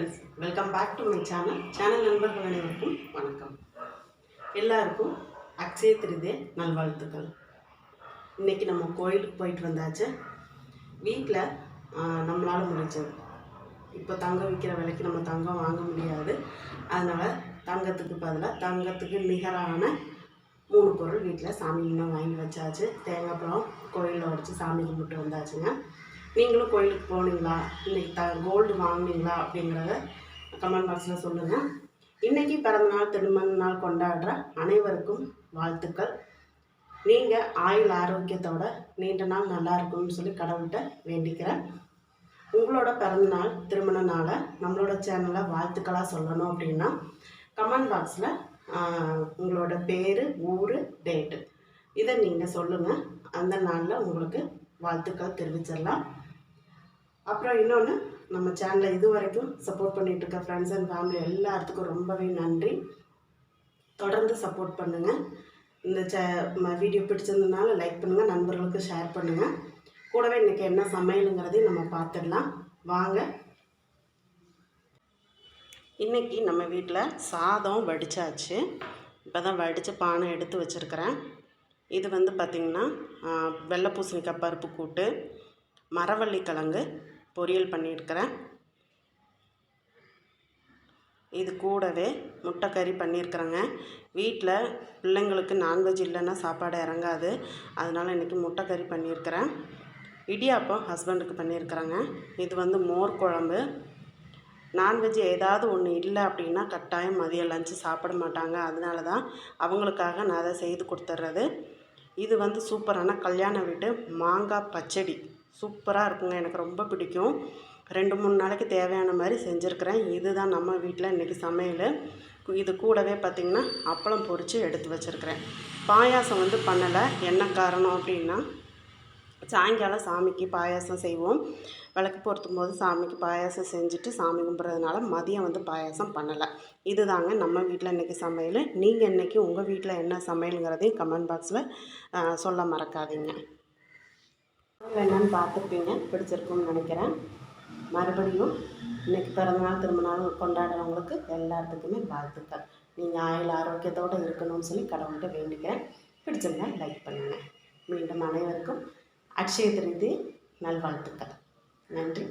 Friends, welcome back to my channel நண்பர்கள் அனைவருக்கும் வணக்கம். எல்லாருக்கும் அக்ஷய திருதியை நல்வாழ்த்துக்கள். இன்றைக்கி நம்ம கோயிலுக்கு போயிட்டு வந்தாச்சு. வீட்டில் நம்மளால் முடிஞ்சது. இப்போ தங்கம் விற்கிற விலைக்கு நம்ம தங்கம் வாங்க முடியாது. அதனால் தங்கத்துக்கு பதிலாக தங்கத்துக்கு நிகரான 3 பொருள் வீட்டில் சாமி இன்னும் வாங்கி வச்சாச்சு. தேங்காய் பழம் கோயிலில் உடச்சி சாமி கும்பிட்டு வந்தாச்சுங்க. நீங்களும் கோயிலுக்கு போனீங்களா, இன்றைக்கி கோல்டு வாங்கினீங்களா அப்படிங்கிறத கமெண்ட் பாக்ஸில் சொல்லுங்கள். இன்றைக்கி பிறந்தநாள் திருமண நாள் கொண்டாடுற அனைவருக்கும் வாழ்த்துக்கள். நீங்கள் ஆயுள் ஆரோக்கியத்தோட நீண்ட நாள் நல்லா இருக்கும்னு சொல்லி கடவுள்கிட்ட வேண்டிக்கிறேன். உங்களோட பிறந்தநாள் திருமண நாளை நம்மளோட சேனலில் வாழ்த்துக்களாக சொல்லணும் அப்படின்னா கமெண்ட் பாக்ஸில் உங்களோட பேர், ஊர், டேட்டு இதை நீங்கள் சொல்லுங்கள். அந்த நாளில் உங்களுக்கு வாழ்த்துக்கள் தெரிவிச்சிடலாம். அப்புறம் இன்னொன்று, நம்ம சேனலை இது வரைக்கும் சப்போர்ட் பண்ணிகிட்டு இருக்க ஃப்ரெண்ட்ஸ் அண்ட் ஃபேமிலி எல்லாத்துக்கும் ரொம்பவே நன்றி. தொடர்ந்து சப்போர்ட் பண்ணுங்கள். இந்த வீடியோ பிடிச்சிருந்ததுனால லைக் பண்ணுங்கள், நண்பர்களுக்கு ஷேர் பண்ணுங்கள். கூடவே இன்றைக்கி என்ன சமையலுங்கிறதையும் நம்ம பார்த்துடலாம் வாங்க. இன்றைக்கி நம்ம வீட்டில் சாதம் வடித்தாச்சு. இப்போ தான் வடித்து பானை எடுத்து வச்சுருக்கிறேன். இது வந்து பார்த்திங்கன்னா வெள்ளை பூசணிக்காய் பருப்பு கூட்டு, மரவள்ளி கிழங்கு பொரியல் பண்ணியிருக்கிறேன். இது கூடவே முட்டைக்கறி பண்ணியிருக்கிறேங்க. வீட்டில் பிள்ளைங்களுக்கு நான்வெஜ் இல்லைன்னா சாப்பாடு இறங்காது. அதனால் இன்றைக்கி முட்டைக்கறி பண்ணியிருக்கிறேன். இடியாப்பம் ஹஸ்பண்டுக்கு பண்ணியிருக்கிறேங்க. இது வந்து மோர் குழம்பு. நான்வெஜ் ஏதாவது ஒன்று இல்லை அப்படின்னா கட்டாயம் மதியம் லஞ்சு சாப்பிட மாட்டாங்க. அதனால தான் அவங்களுக்காக நான் அதை செய்து கொடுத்துட்றது. இது வந்து சூப்பரான கல்யாண வீட்டு மாங்காய் பச்சடி சூப்பராக இருக்குங்க. எனக்கு ரொம்ப பிடிக்கும். 2-3 நாளைக்கு தேவையான மாதிரி செஞ்சுருக்கிறேன். இதுதான் நம்ம வீட்டில் இன்றைக்கி சமையல். இது கூடவே பார்த்திங்கன்னா அப்பளம் பொரித்து எடுத்து வச்சுருக்கிறேன். பாயாசம் வந்து பண்ணலை. என்ன காரணம் அப்படின்னா சாயங்காலம் சாமிக்கு பாயாசம் செய்வோம். விளக்கு பொருத்தும் போது சாமிக்கு பாயாசம் செஞ்சுட்டு சாமி கும்பிட்றதுனால மதியம் வந்து பாயாசம் பண்ணலை. இது தாங்க நம்ம வீட்டில் இன்றைக்கி சமையல். நீங்கள் இன்றைக்கி உங்கள் வீட்டில் என்ன சமையலுங்கிறதையும் கமெண்ட் பாக்ஸில் சொல்ல மறக்காதீங்க. என்னென்னு பார்த்துருப்பீங்க, பிடிச்சிருக்குன்னு நினைக்கிறேன். மறுபடியும் இன்றைக்கி பிறந்தநாள் திருமணநாள் கொண்டாடுறவங்களுக்கு எல்லாத்துக்குமே வாழ்த்துக்கள். நீங்கள் ஆயுள் ஆரோக்கியத்தோடு இருக்கணும்னு சொல்லி கடவுள்கிட்ட வேண்டிக்கிறேன். பிடிச்சிருந்தா லைக் பண்ணுங்கள். மீண்டும் அனைவருக்கும் அக்ஷய திருதி நல்வாழ்த்துக்கள். நன்றி.